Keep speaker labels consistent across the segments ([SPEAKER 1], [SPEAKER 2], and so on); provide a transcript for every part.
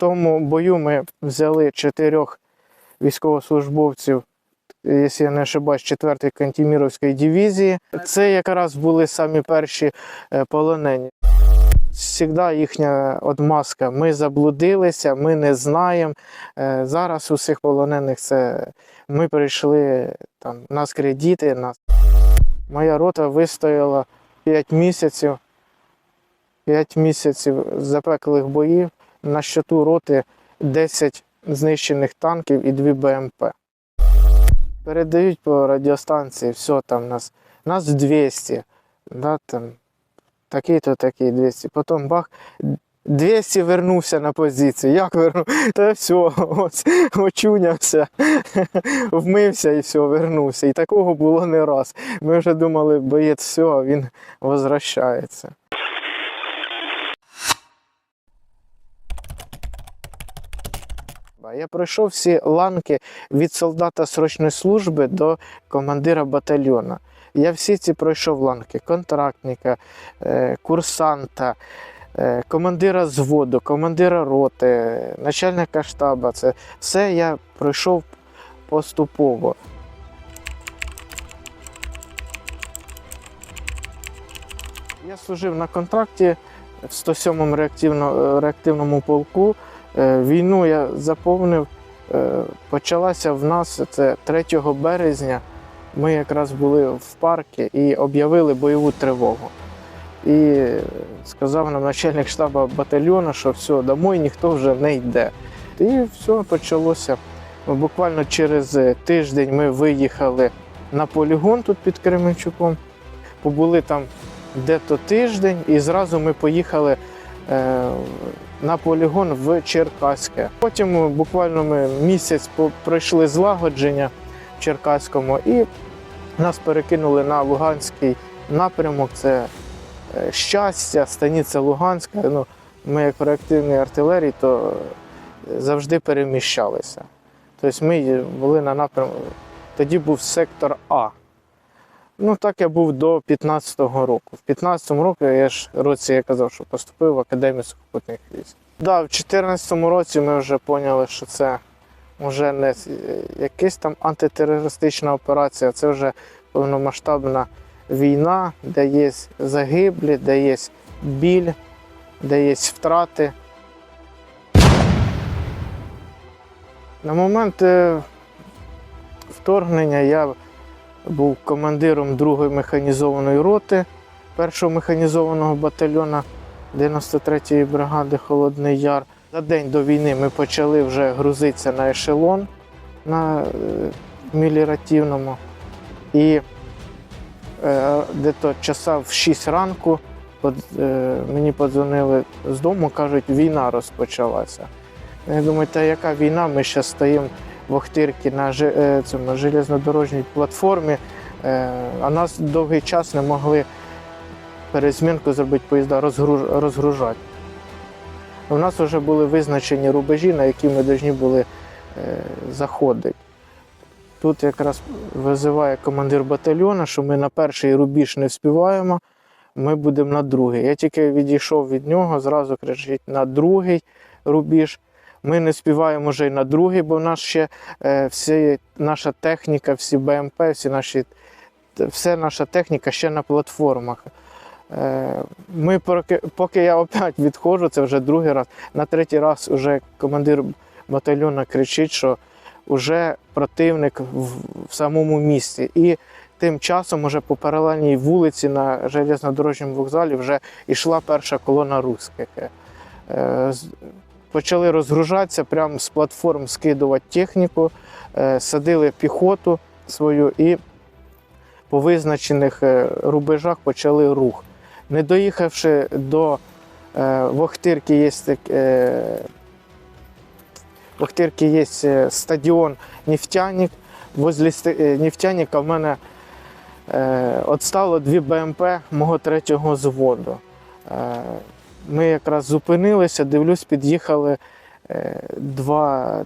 [SPEAKER 1] тому бою ми взяли 4 військовослужбовців, якщо я не ошибаюсь, 4-ї Кантеміровської дивізії. Це якраз були самі перші полонені. Завжди їхня отмазка: ми заблудилися, ми не знаємо. Зараз усіх полонених це ми прийшли, там, у нас кредити. Моя рота вистояла 5 місяців. 5 місяців запеклих боїв. На щиту роти 10 знищених танків і 2 БМП. Передають по радіостанції, все там нас 200, да, там, такий-то такий 200. Потім бах, 200 вернувся на позицію. Як вернув? Та все, ось, очунявся, вмився і все, вернувся. І такого було не раз. Ми вже думали, боєць все, а він возвращається. Я пройшов всі ланки від солдата срочної служби до командира батальйону. Я всі ці пройшов ланки: контрактника, курсанта, командира зводу, командира роти, начальника штабу. Це все я пройшов поступово. Я служив на контракті в 107-му реактивному полку. Війну я заповнив, почалася в нас, це 3 березня, ми якраз були в парку і об'явили бойову тривогу. І сказав нам начальник штабу батальйону, що все, домой ніхто вже не йде. І все, почалося. Буквально через тиждень ми виїхали на полігон тут під Кременчуком, побули там де-то тиждень і зразу ми поїхали на полігон в Черкаське. Потім буквально ми місяць пройшли злагодження в Черкаському і нас перекинули на Луганський напрямок. Це Щастя, станиця Луганська. Ну, ми як в реактивній артилерії, то завжди переміщалися. Тобто ми були на напрямку, тоді був сектор А. Ну, так я був до 15-го року. В 15-му році, я казав, що поступив в Академію сухопутних військ. Да, в 14-му році ми вже поняли, що це вже не якась там антитерористична операція, це вже повномасштабна війна, де є загиблі, де є біль, де є втрати. На момент вторгнення я був командиром 2-ї механізованої роти 1-го механізованого батальйону 93-ї бригади «Холодний Яр». За день до війни ми почали вже грузитися на ешелон на меліоративному. І десь часа в 6 ранку мені подзвонили з дому, кажуть, війна розпочалася. Я думаю, та яка війна, ми зараз стоїмо в Охтирці на железнодорожній платформі, а нас довгий час не могли перезмінку зробити, поїзда розгружати. У нас вже були визначені рубежі, на які ми повинні були заходити. Тут якраз визиває командир батальйону, що ми на перший рубіж не вспіваємо, ми будемо на другий. Я тільки відійшов від нього, зразу кричить: на другий рубіж. Ми не співаємо вже й на другий, бо в нас ще наша техніка, всі БМП, вся наша техніка ще на платформах. Поки я опять відходжу, це вже другий раз, на третій раз вже командир батальйону кричить, що вже противник в самому місті. І тим часом вже по паралельній вулиці на железнодорожньому вокзалі вже йшла перша колона русських. Почали розгружатися, прямо з платформ скидувати техніку, садили піхоту свою і по визначених рубежах почали рух. Не доїхавши до Охтирки, є стадіон «Нефтяник». Возле «Нефтяника» в мене відстало 2 БМП мого 3-го взводу. Ми якраз зупинилися, дивлюсь, під'їхали 2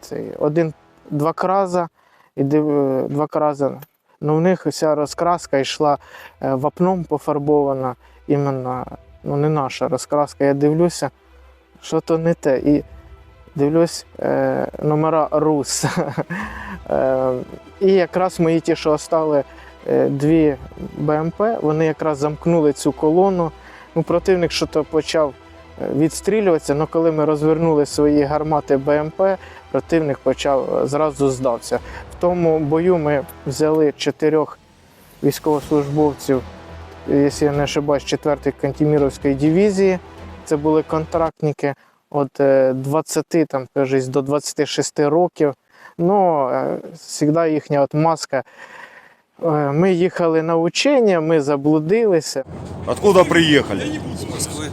[SPEAKER 1] краза, ну, в них вся розкраска йшла вапном пофарбована, іменно, ну, не наша розкраска. Я дивлюся, що то не те. І дивлюсь, номера РУС. І якраз мої ті, що остали, дві БМП, вони якраз замкнули цю колону. Ну, противник що то почав відстрілюватися, але коли ми розвернули свої гармати БМП, противник зразу здався. В тому бою ми взяли 4 військовослужбовців, якщо я не ошибаюсь, 4-ї Кантеміровської дивізії. Це були контрактники від 20 там, кажуть, до 26 років. Ну, завжди їхня отмазка. Ми їхали на учення, ми заблудилися.
[SPEAKER 2] Откуда приехали?
[SPEAKER 3] С Москвы.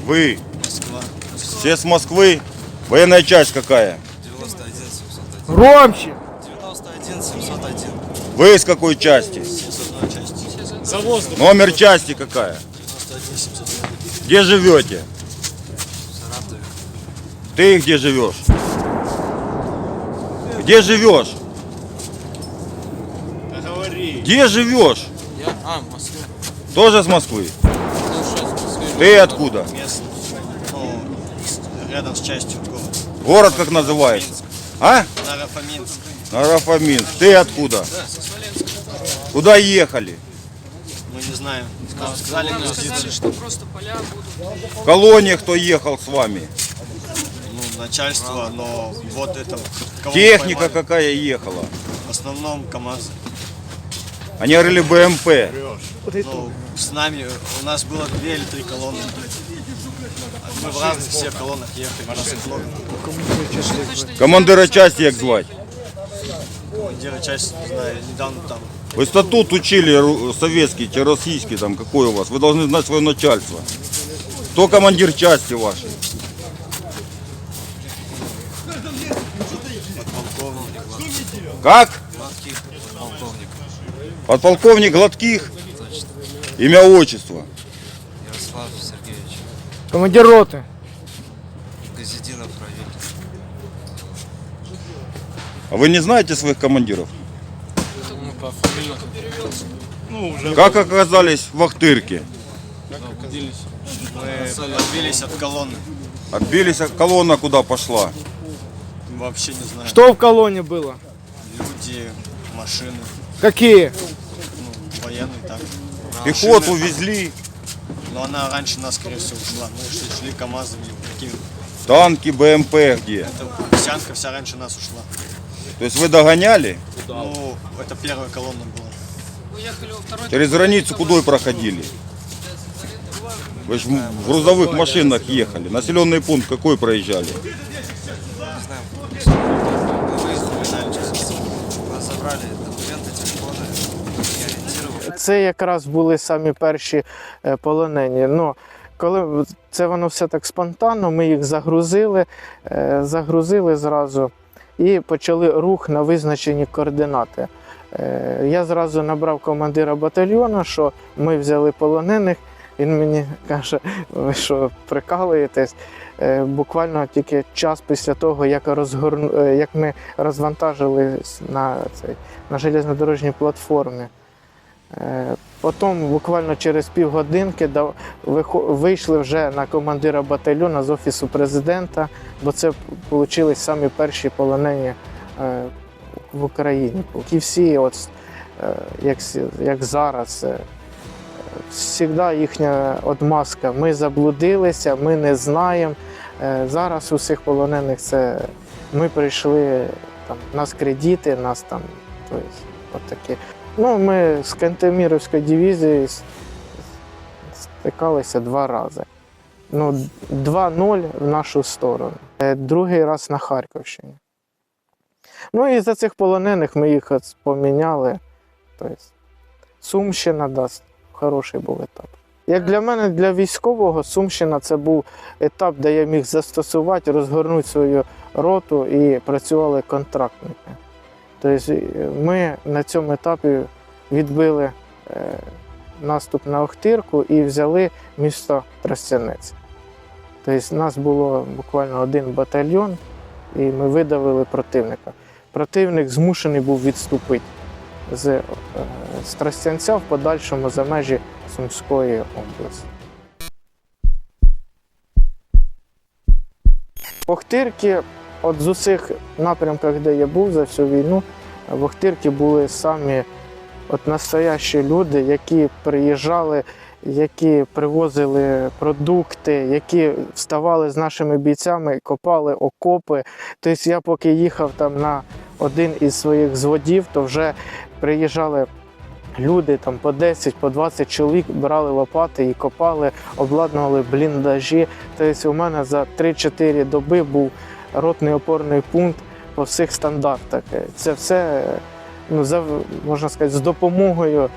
[SPEAKER 2] Вы?
[SPEAKER 3] Москва.
[SPEAKER 2] Все с Москвы? Военная часть какая?
[SPEAKER 3] 91 701.
[SPEAKER 1] Громче!
[SPEAKER 3] 91 701.
[SPEAKER 2] Вы из какой части?
[SPEAKER 3] 701 часть.
[SPEAKER 2] Номер части какая?
[SPEAKER 3] 91 701.
[SPEAKER 2] Где живете?
[SPEAKER 3] В Саратове.
[SPEAKER 2] Ты где живешь? Где живешь? Где живешь?
[SPEAKER 3] Я? В Москве.
[SPEAKER 2] Тоже с Москвы?
[SPEAKER 3] Ну, сейчас в Москве.
[SPEAKER 2] Ты откуда?
[SPEAKER 4] Мест, ну, рядом с частью города.
[SPEAKER 2] Город как называется? А?
[SPEAKER 4] Нарафаминск.
[SPEAKER 2] Нарафаминск. Ты откуда? Куда ехали?
[SPEAKER 4] Мы не знаем. Нам сказали грузиться.
[SPEAKER 5] что просто поля будут.
[SPEAKER 2] В колонне кто ехал с вами?
[SPEAKER 4] Ну, начальство, но вот это... кого
[SPEAKER 2] Техника
[SPEAKER 4] поймали.
[SPEAKER 2] какая ехала?
[SPEAKER 4] В основном КамАЗ.
[SPEAKER 2] Они говорили БМП.
[SPEAKER 4] Ну, с нами у нас было 2 или 3 колонны. Мы в разных всех колоннах ехали. Нас их много.
[SPEAKER 2] Командира части як звать?
[SPEAKER 4] Командира часть, не знаю, недавно там.
[SPEAKER 2] Вы статут учили советский, те российский, там какой у вас? Вы должны знать свое начальство. Кто командир части вашей?
[SPEAKER 4] Подполковник.
[SPEAKER 2] Как?
[SPEAKER 3] Гладких. Полковник.
[SPEAKER 2] Подполковник Гладких?
[SPEAKER 3] Точно.
[SPEAKER 2] Имя, отчество.
[SPEAKER 3] Ярослав Сергеевич.
[SPEAKER 1] Командир роти.
[SPEAKER 3] Газидинов Равиль.
[SPEAKER 2] А вы не знаете своих командиров?
[SPEAKER 3] Ну, по фамилии.
[SPEAKER 2] Как оказались в Ахтырке?
[SPEAKER 4] Мы отбились от колонны.
[SPEAKER 2] Отбились, а колонна куда пошла?
[SPEAKER 4] Вообще не знаю.
[SPEAKER 1] Що в колоні було?
[SPEAKER 4] Люди, машины,
[SPEAKER 1] Які?
[SPEAKER 4] ну, военные так.
[SPEAKER 2] Пехоту везли,
[SPEAKER 4] Но она раньше нас, скорее всего, ушла. Мы шли КамАЗами, такими.
[SPEAKER 2] танки, БМП где?
[SPEAKER 4] Это Сянка вся раньше нас ушла.
[SPEAKER 2] То есть вы догоняли?
[SPEAKER 4] Ну, это первая колонна была.
[SPEAKER 5] Уехали во второй.
[SPEAKER 2] Через границу куда проходили? Вы же в грузовых машинах ехали. Населенный пункт какой проезжали?
[SPEAKER 3] Не знаю. Мы выездили. Нас забрали документы, телефоны. Не ориентировали.
[SPEAKER 1] Це якраз були самі перші полонені. Ну, коли це воно все так спонтанно, ми їх загрузили зразу і почали рух на визначені координати. Я зразу набрав командира батальйону, що ми взяли полонених. Він мені каже, ви що, прикалуєтесь? Буквально тільки час після того, як ми розвантажились на железнодорожній платформі. Потім буквально через півгодинки вийшли вже на командира батальйону з Офісу президента, бо це вийшли самі перші полонені в Україні. І всі, от, як зараз, завжди їхня отмазка. Ми заблудилися, ми не знаємо. Зараз усіх полонених це ми прийшли, там, нас кредити, нас там, тобто, от такі. Ну, ми з Кантеміровської дивізії стикалися 2 рази. Ну, 2-0 в нашу сторону. Другий раз на Харківщині. Ну і за цих полонених ми їх поміняли. Тобто, Сумщина, да, хороший був етап. Як для мене, для військового, Сумщина – це був етап, де я міг застосувати, розгорнути свою роту і працювали контрактники. Тобто ми на цьому етапі відбили наступ на Охтирку і взяли місто Тростянець. Тобто нас було буквально 1 батальйон, і ми видавили противника. Противник змушений був відступити з Тростянця в подальшому за межі Сумської області. В Охтирці, от з усіх напрямках, де я був за всю війну, в Охтирці були самі от настоящі люди, які приїжджали, які привозили продукти, які вставали з нашими бійцями, копали окопи. Тобто я поки їхав там на один із своїх зводів, то вже приїжджали люди там по 10, по 20 чоловік, брали лопати і копали, обладнували бліндажі. Тобто у мене за 3-4 доби був ротний опорний пункт по всіх стандартах. Це все, ну, можна сказати, з допомогою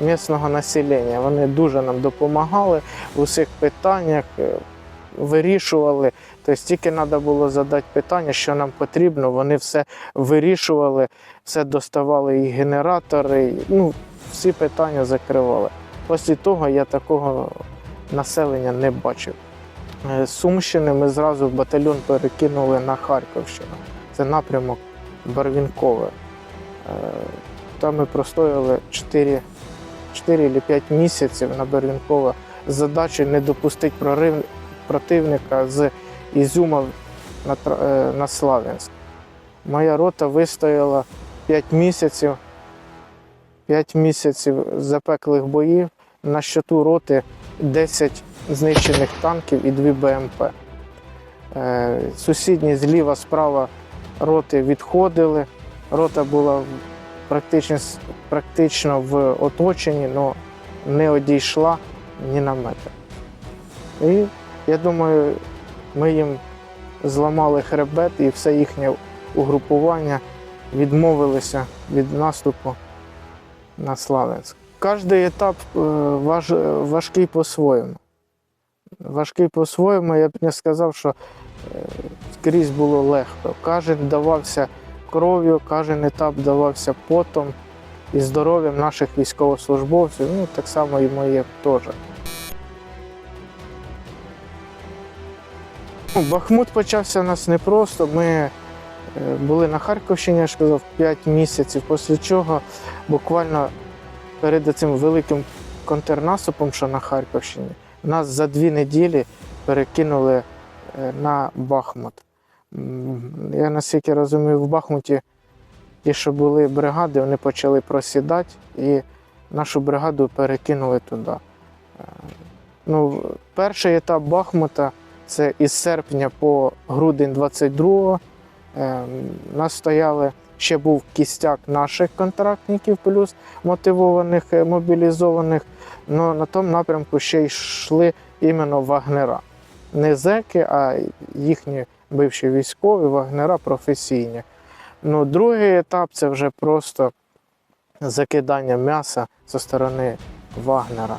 [SPEAKER 1] місцевого населення. Вони дуже нам допомагали в усіх питаннях, вирішували. Тобто тільки треба було задати питання, що нам потрібно, вони все вирішували, все доставали, і генератори, ну, всі питання закривали. Після того я такого населення не бачив. З Сумщини ми зразу батальйон перекинули на Харківщину. Це напрямок Барвінкове. Там ми простояли 4 чи 5 місяців на Барвінкове з задачею не допустити прорив противника з Ізюма на Слав'янськ. Моя рота вистояла 5 місяців. 5 місяців запеклих боїв. На щиту роти 10 знищених танків і 2 БМП. Сусідні зліва, справа роти відходили. Рота була практично в оточенні, але не одійшла ні на метр. І я думаю, ми їм зламали хребет і все їхнє угрупування відмовилися від наступу на Слав'янськ. Кожний етап важкий по-своєму. Важкий по-своєму, я б не сказав, що скрізь було легко. Кожен давався кров'ю, кожен етап давався потом і здоров'ям наших військовослужбовців, ну так само і моє теж. Бахмут почався у нас непросто. Ми були на Харківщині, я ж казав, 5 місяців, після чого буквально перед цим великим контрнаступом, що на Харківщині, нас за 2 неділі перекинули на Бахмут. Я наскільки розумію, в Бахмуті ті, що були бригади, вони почали просідати і нашу бригаду перекинули туди. Ну, перший етап Бахмута – це із серпня по грудень 22-го. Нас стояли, ще був кістяк наших контрактників, плюс мотивованих, мобілізованих, але на тому напрямку ще йшли іменно вагнера. Не зеки, а їхні бивші військові, вагнера професійні. Ну, другий етап – це вже просто закидання м'яса зі сторони вагнера.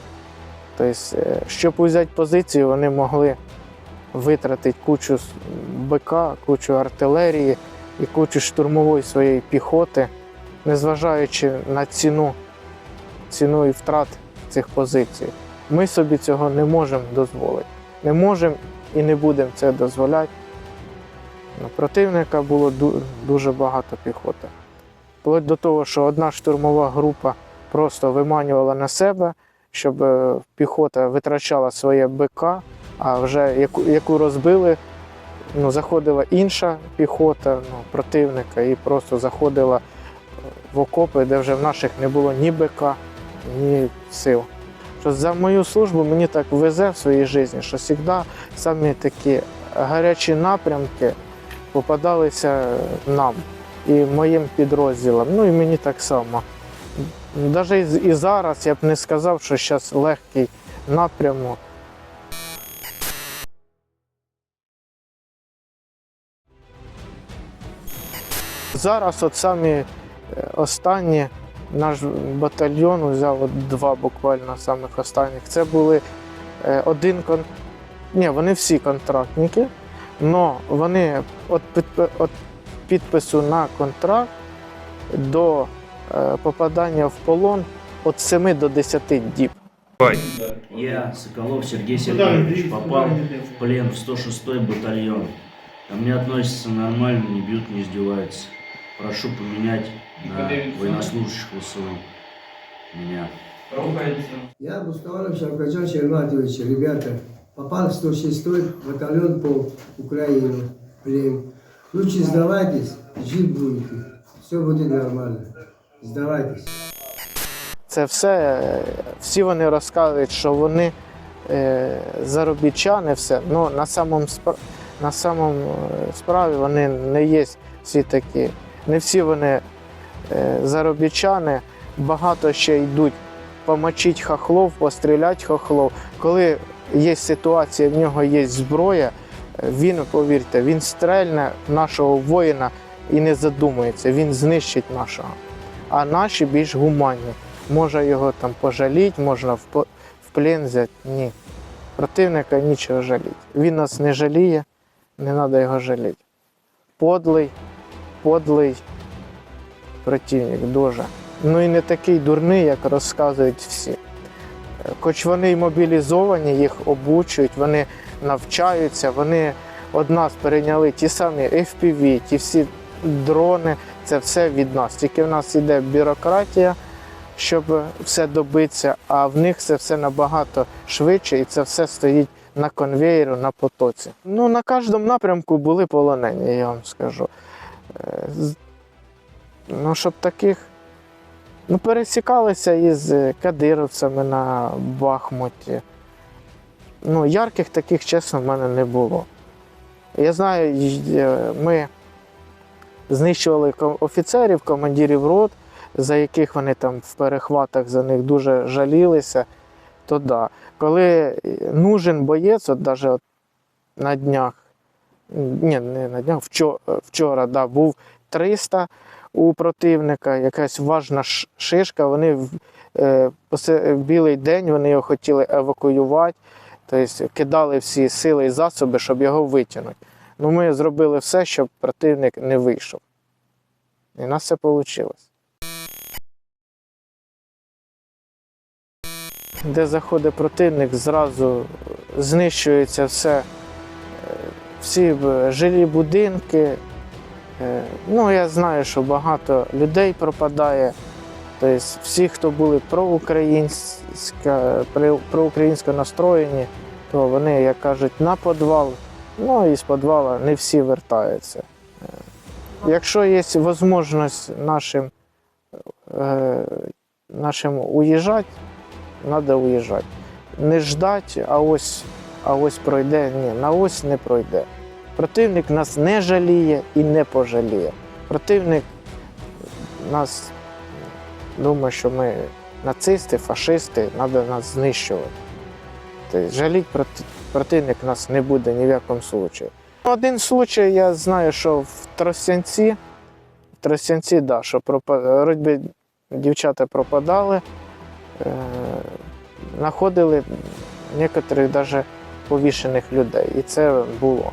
[SPEAKER 1] Тобто, щоб взяти позицію, вони могли витратити кучу БК, кучу артилерії і кучу штурмової своєї піхоти, незважаючи на ціну і втрат цих позицій. Ми собі цього не можемо дозволити. Не можемо і не будемо це дозволяти. У противника було дуже багато піхоти. Вплоть до того, що одна штурмова група просто виманювала на себе, щоб піхота витрачала своє БК, а вже яку розбили, ну, заходила інша піхота противника і просто заходила в окопи, де вже в наших не було ні БК, ні сил. Що за мою службу мені так везе в своїй житті, що завжди самі такі гарячі напрямки попадалися нам і моїм підрозділам, ну і мені так само. Навіть і зараз я б не сказав, що зараз легкий напрямок. Зараз от самі останні наш батальйон взяв от 2 буквально самих останніх. Це були вони всі контрактники, але вони від підпису на контракт до попадання в полон від 7 до 10 діб.
[SPEAKER 6] Я, Соколов Сергей Сергеевич, попал в плен в 106-й батальон. Ко мне относятся нормально, не бьют, не издеваются. Прошу поменять на военнослужащих ВСУ меня.
[SPEAKER 7] Я Мустафаев Шавкатjan Шерматович, ребята, Попал в 106-й батальон по Украине, плен. Лучше сдавайтесь, жить будете. Все будет нормально. Сдавайтесь.
[SPEAKER 1] Це все, всі вони розказують, що вони заробітчани, все. Ну, на самому справі вони не є всі такі. Не всі вони заробітчани, багато ще йдуть помочити хохлов, постріляти хохлов. Коли є ситуація, в нього є зброя, він, повірте, він стрельне нашого воїна і не задумується, він знищить нашого. А наші більш гуманні. Може його там пожаліти, можна в плен взяти. Ні. Противника нічого жаліти. Він нас не жаліє, не треба його жаліти. Подлий противник дуже. Ну і не такий дурний, як розказують всі. Хоч вони й мобілізовані, їх обучують, вони навчаються, вони від нас перейняли ті самі FPV, ті всі дрони, це все від нас. Тільки в нас йде бюрократія, щоб все добитися, а в них це все набагато швидше і це все стоїть на конвеєру, на потоці. Ну, на кожному напрямку були полонені, я вам скажу. Ну, щоб таких, ну, пересікалися із кадировцями на Бахмуті. Ну, ярких таких, чесно, в мене не було. Я знаю, ми знищували офіцерів, командирів рот, за яких вони там в перехватах за них дуже жалілися, то да. Коли нужен боєць, от навіть от на днях, ні, не на днях, вчора, да, був 300 у противника, якась важна шишка, вони в білий день вони його хотіли евакуювати, тобто кидали всі сили і засоби, щоб його витягнути. Ну, ми зробили все, щоб противник не вийшов. І в нас це вийшло. Де заходить противник, зразу знищується все, всі жилі будинки. Ну, я знаю, що багато людей пропадає. Тобто всі, хто були проукраїнсько настроєні, то вони, як кажуть, на підвал, ну і з підвала не всі вертаються. Якщо є можливість нашим уїжджати, треба уїжджати. Не ждати, а ось пройде. Ні, на ось не пройде. Противник нас не жаліє і не пожаліє. Противник нас думає, що ми нацисти, фашисти, треба нас знищувати. Тобто, жаліти противник нас не буде ні в якому випадку. Один случай, я знаю, що в Тростянці, да, що вроді дівчата пропадали, знаходили некоторих навіть повішених людей. І це було.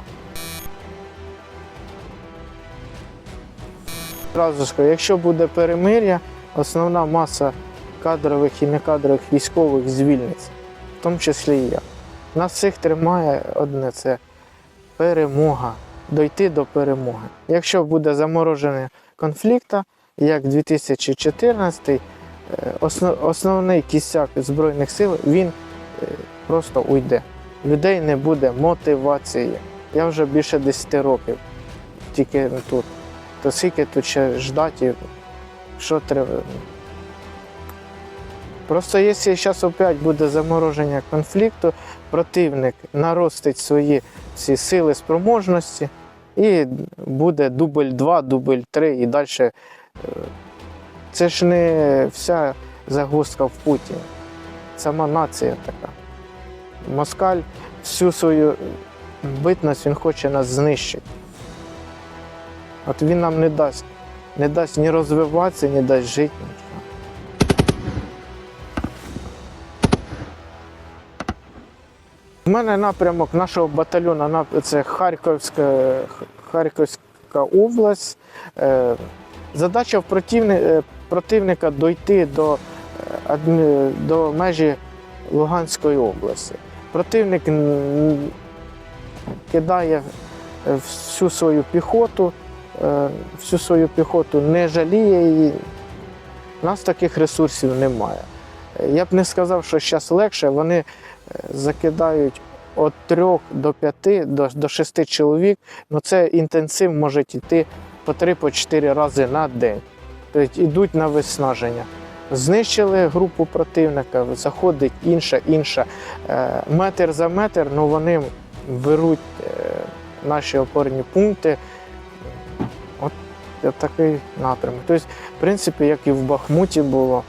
[SPEAKER 1] Зразу скажу, якщо буде перемир'я, основна маса кадрових і некадрових військових звільниться, в тому числі і я. Нас всіх тримає одне – це перемога, дойти до перемоги. Якщо буде заморожений конфлікт, як 2014, основний кістяк Збройних сил, він просто уйде. Людей не буде мотивації. Я вже більше 10 років тільки тут. То скільки тут ще ждати, що треба. Просто якщо зараз опять буде замороження конфлікту, противник наростить свої всі сили, спроможності і буде дубль 2, дубль 3 і далі. Це ж не вся загвоздка в Путіні. Сама нація така. Москаль всю свою битність, він хоче нас знищити. От він нам не дасть ні розвиватися, ні дасть жити. У мене напрямок нашого батальйону – це Харківська область. Задача противника дойти до межі Луганської області. Противник кидає всю свою піхоту, не жаліє її. У нас таких ресурсів немає. Я б не сказав, що зараз легше, вони закидають від 3 до 5 до 6 чоловік, ну це інтенсив може йти по 3-4 рази на день. Тобто йдуть на виснаження. Знищили групу противника, заходить інша. Метр за метр, ну вони беруть наші опорні пункти. От такий напрямок. Тобто, в принципі, як і в Бахмуті було,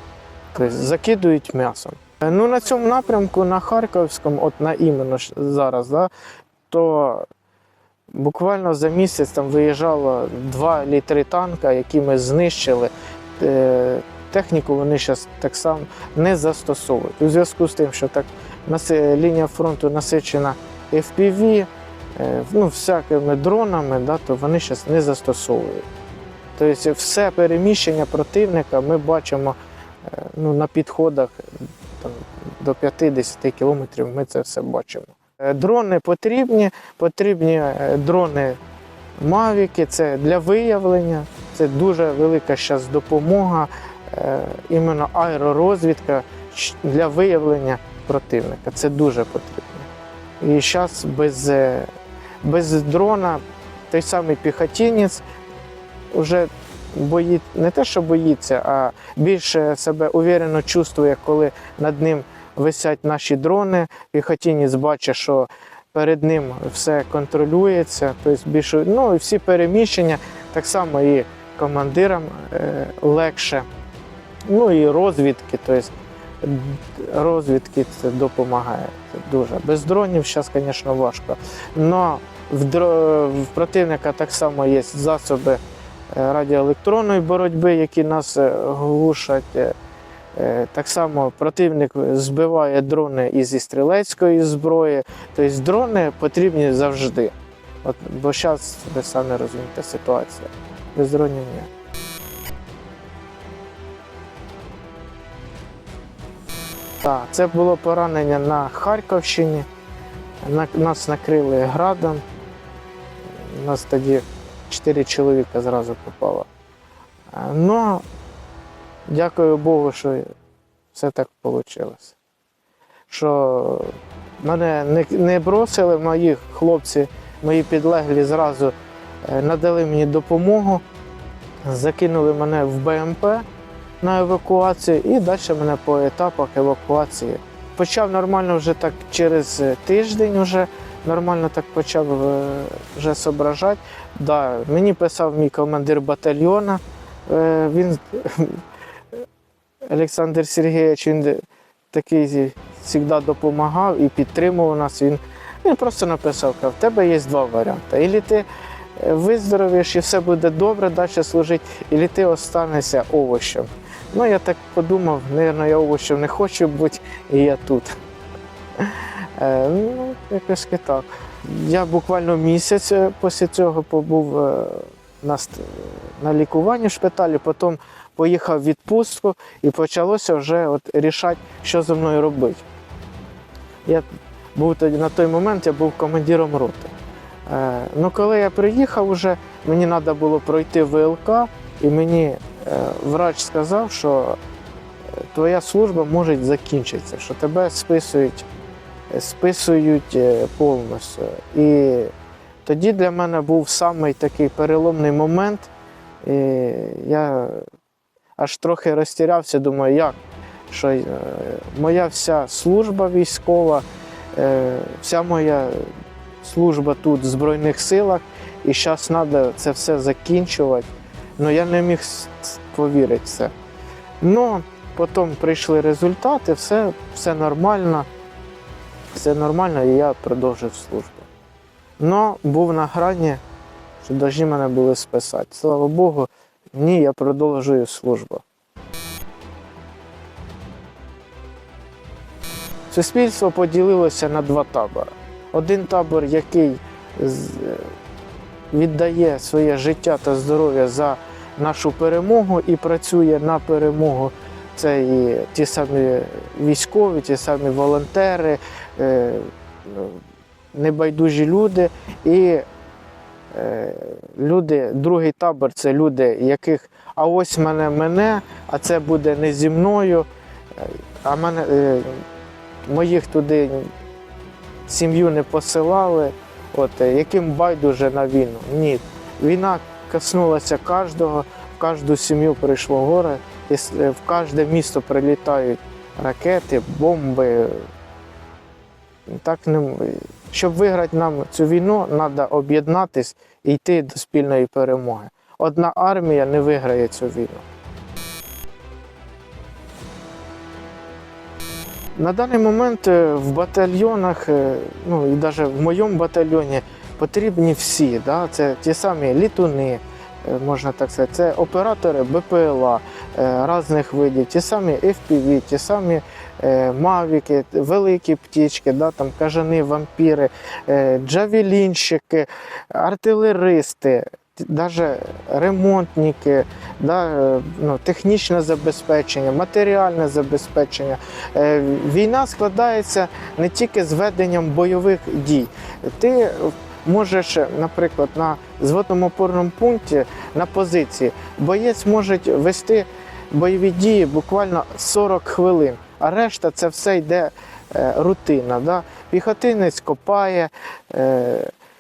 [SPEAKER 1] тобто, закидують м'ясом. Ну, на цьому напрямку, на Харківському, от на іменно зараз, да, то буквально за місяць там виїжджало 2 чи 3 танка, які ми знищили. Техніку вони зараз так само не застосовують. У зв'язку з тим, що так лінія фронту насичена FPV, ну, всякими дронами, да, то вони зараз не застосовують. Тобто все переміщення противника ми бачимо ну, на підходах там, до 5-10 кілометрів, ми це все бачимо. Дрони потрібні дрони Мавіки, це для виявлення, це дуже велика зараз допомога, іменно аеророзвідка для виявлення противника, це дуже потрібно. І зараз без дрона той самий піхотинець вже не те, що боїться, а більше себе уверено чувствує, коли над ним висять наші дрони. Піхотинець бачить, що перед ним все контролюється, тобто більше, ну і всі переміщення, так само і командирам легше. Ну і розвідки, тобто розвідки це допомагає це дуже. Без дронів зараз, звісно, важко. Але в противника так само є засоби радіоелектронної боротьби, які нас глушать. Так само противник збиває дрони і зі стрілецької зброї. Тобто дрони потрібні завжди. От, бо зараз, ви самі розумієте, ситуація. Без дронів ні. Так, це було поранення на Харківщині. Нас накрили градом. У нас тоді 4 чоловіка зразу попало. Ну, дякую Богу, що все так вийшло. Що мене не бросили, мої хлопці, мої підлеглі зразу надали мені допомогу, закинули мене в БМП на евакуацію і далі мене по етапах евакуації. Почав нормально вже так через тиждень, вже нормально так почав вже соображати. Да, мені писав мій командир батальйону, він, Олександр Сергійович, він такий завжди допомагав і підтримував нас. Він просто написав, в тебе є 2 варіанти. Або ти виздоровієш і все буде добре, далі служити, або ти останешся овочем. Ну, я так подумав, мабуть, я овочем не хочу бути, і я тут. Ну, якось так. Я буквально місяць після цього побув на лікуванні в шпиталі, потім поїхав в відпустку і почалося вже рішати, що зі мною робити. На той момент я був командиром роти. Ну, коли я приїхав, мені треба було пройти ВЛК, і мені врач сказав, що твоя служба може закінчитися, що тебе списують повністю. І тоді для мене був самий такий переломний момент. І я аж трохи розтірявся, думаю, як? Що моя вся служба військова, вся моя служба тут в Збройних силах, і зараз треба це все закінчувати. Ну, я не міг повірити в це. Ну, потім прийшли результати, все нормально. Все нормально, і я продовжив службу. Но був на грані, що повинні мене були списати. Слава Богу, ні, я продовжую службу. Суспільство поділилося на 2 табори. Один табор, який віддає своє життя та здоров'я за нашу перемогу і працює на перемогу. Це і ті самі військові, ті самі волонтери, небайдужі люди. І другий табор – це люди, яких а ось мене, а це буде не зі мною, а моїх туди сім'ю не посилали, яким байдуже на війну. Ні, війна коснулася кожного, в кожну сім'ю прийшло горе, в кожне місто прилітають ракети, бомби. Так щоб виграти нам цю війну, треба об'єднатись і йти до спільної перемоги. Одна армія не виграє цю війну. На даний момент в батальйонах, ну і навіть в моєму батальйоні, потрібні всі. Да? Це ті самі літуни, можна так сказати, це оператори БПЛА різних видів, ті самі FPV, ті самі мавіки, великі птічки, да? Там кажани, вампіри, джавелінщики, артилеристи, навіть ремонтники, да, ну, технічне забезпечення, матеріальне забезпечення. Війна складається не тільки з веденням бойових дій. Ти можеш, наприклад, на зводно-опорному пункті на позиції боєць може вести бойові дії буквально 40 хвилин, а решта це все йде рутина. Да? Піхотинець копає,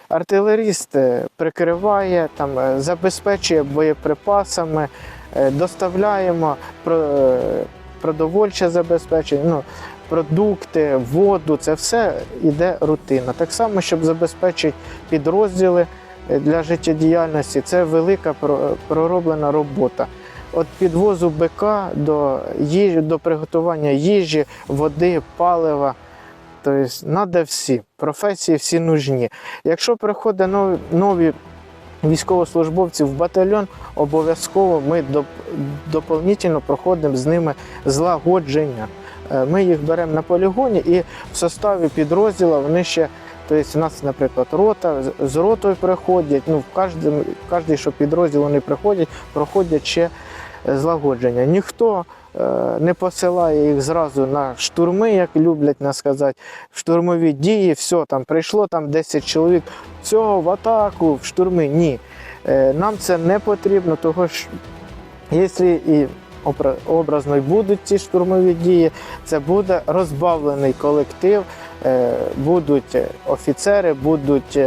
[SPEAKER 1] артилеріст прикриває, там, забезпечує боєприпасами, доставляємо продовольче забезпечення, ну, продукти, воду, це все йде рутина. Так само, щоб забезпечити підрозділи для життєдіяльності, це велика пророблена робота. Від підвозу БК до їжі, до приготування їжі, води, палива. Тобто, треба всі, професії всі нужні. Якщо приходять нові військовослужбовці в батальйон, обов'язково ми доповнительно проходимо з ними злагодження. Ми їх беремо на полігоні і в составі підрозділу вони ще, тобто у нас, наприклад, рота, з ротою приходять, ну, в кожний, що підрозділ вони приходять, проходять ще злагодження. Ніхто не посилає їх зразу на штурми, як люблять нас сказати, в штурмові дії, все, там прийшло там 10 чоловік, все, в атаку, в штурми. Ні. Нам це не потрібно, того що якщо і образно й будуть ці штурмові дії, це буде розбавлений колектив, будуть офіцери, будуть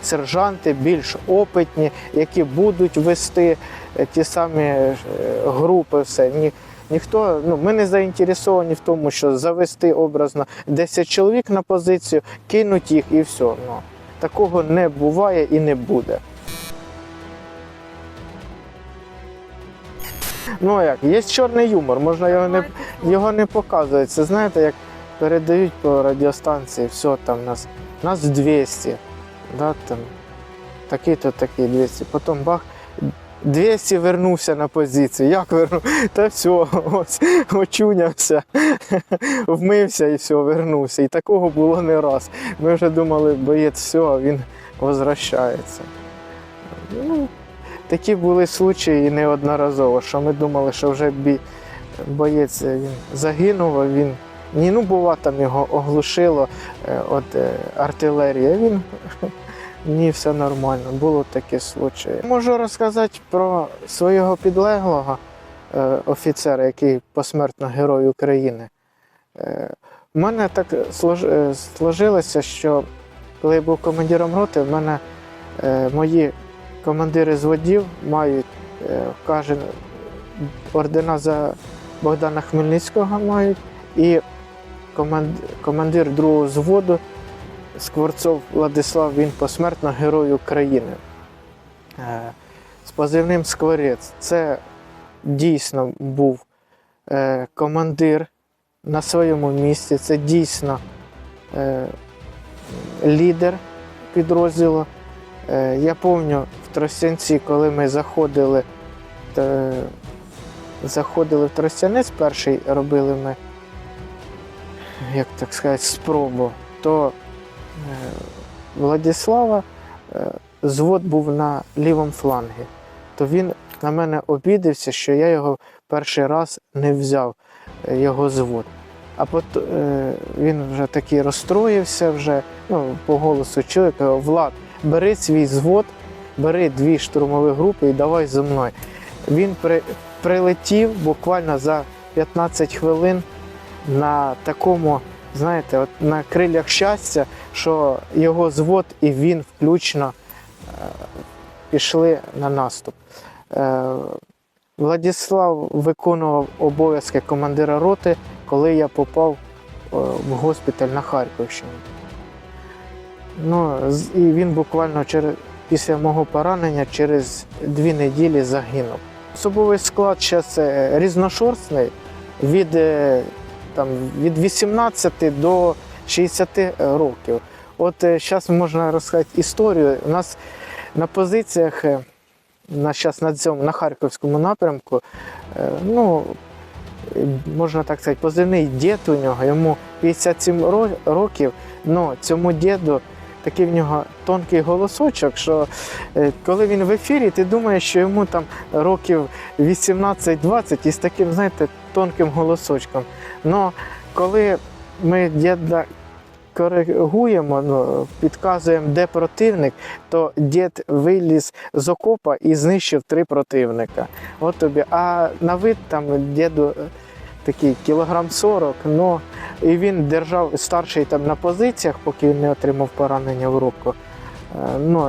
[SPEAKER 1] сержанти більш опитні, які будуть вести ті самі групи, все. Ніхто, ну, ми не заінтересовані в тому, що завести образно 10 чоловік на позицію, кинуть їх і все. Ну, такого не буває і не буде. Ну як, є чорний юмор, можна його не показувати. Це знаєте, як передають по радіостанції, все, там нас 200, да, там, такий-то такий 200, потім бах, 200 вернувся на позицію. Як вернув? Та все, ось, очунявся, вмився і все, вернувся. І такого було не раз. Ми вже думали, боєць, все, а він возвращається. Ну, такі були случаї неодноразово, що ми думали, що вже боєць він загинув, а він, ну, бува, там його оглушило від артилерії, а він, ні, все нормально, було такі случаї. Можу розказати про свого підлеглого офіцера, який посмертно Герой України. У мене так сложилося, що коли я був командиром роти, в мене мої командири зводів мають, каже, ордена за Богдана Хмельницького мають, і командир другого зводу Скворцов Владислав, він посмертно Герой України. З позивним Скворець. Це дійсно був командир на своєму місці, це дійсно лідер підрозділу. Я пам'ятаю в Тростянці, коли ми заходили в Тростянець, перший робили ми, як так сказати, спробу, то Владислава звод був на лівому флангі, то він на мене обідався, що я його перший раз не взяв, його звод. А потім він вже такий розстроївся, вже, ну, по голосу чоловік, каже: Влад, бери свій звод, бери 2 штурмові групи і давай зі мною. Він прилетів буквально за 15 хвилин на такому знаєте, от на крилях щастя, що його звод і він включно пішли на наступ. Владислав виконував обов'язки командира роти, коли я попав в госпіталь на Харківщині. Ну, і він буквально після мого поранення через 2 неділі загинув. Особовий склад зараз різношорстний, від 18 до 60 років. От зараз можна розказати історію. У нас на позиціях на Харківському напрямку, ну, можна так сказати, позивний дід у нього, йому 57 років, але цьому діду такий в нього тонкий голосочок, що коли він в ефірі, ти думаєш, що йому там років 18-20 і з таким, знаєте, тонким голосочком. Но коли ми діда коригуємо, підказуємо, де противник, то дід виліз з окопа і знищив 3 противника. От тобі. А на вид там діду такий кілограм 40, і він держав старший там на позиціях, поки він не отримав поранення в руку.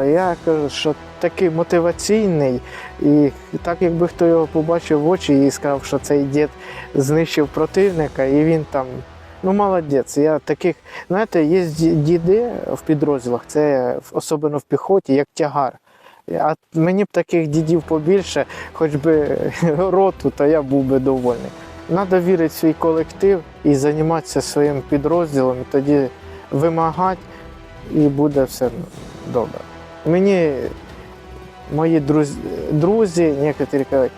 [SPEAKER 1] Я кажу, що такий мотиваційний, і так якби хто його побачив в очі і сказав, що цей дід знищив противника, і він там, молодець. Я таких, знаєте, є діди в підрозділах, це особливо в піхоті, як тягар. А мені б таких дідів побільше, хоч би роту, то я був би довольний. Треба вірити в свій колектив і займатися своїм підрозділом, і тоді вимагати, і буде все добре. Мені мої друзі некоторі кажуть,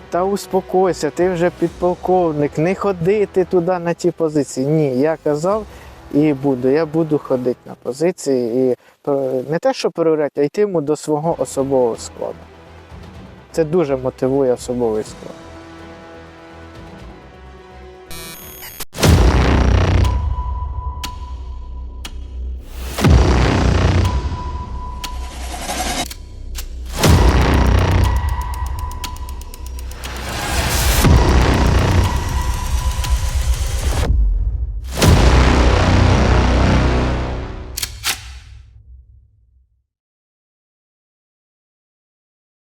[SPEAKER 1] та успокойся, ти вже підполковник, не ходи ти туди на ті позиції. Ні, я казав і буду. Я буду ходити на позиції і не те, що перевіряти, а йтиму до свого особового складу. Це дуже мотивує особовий склад.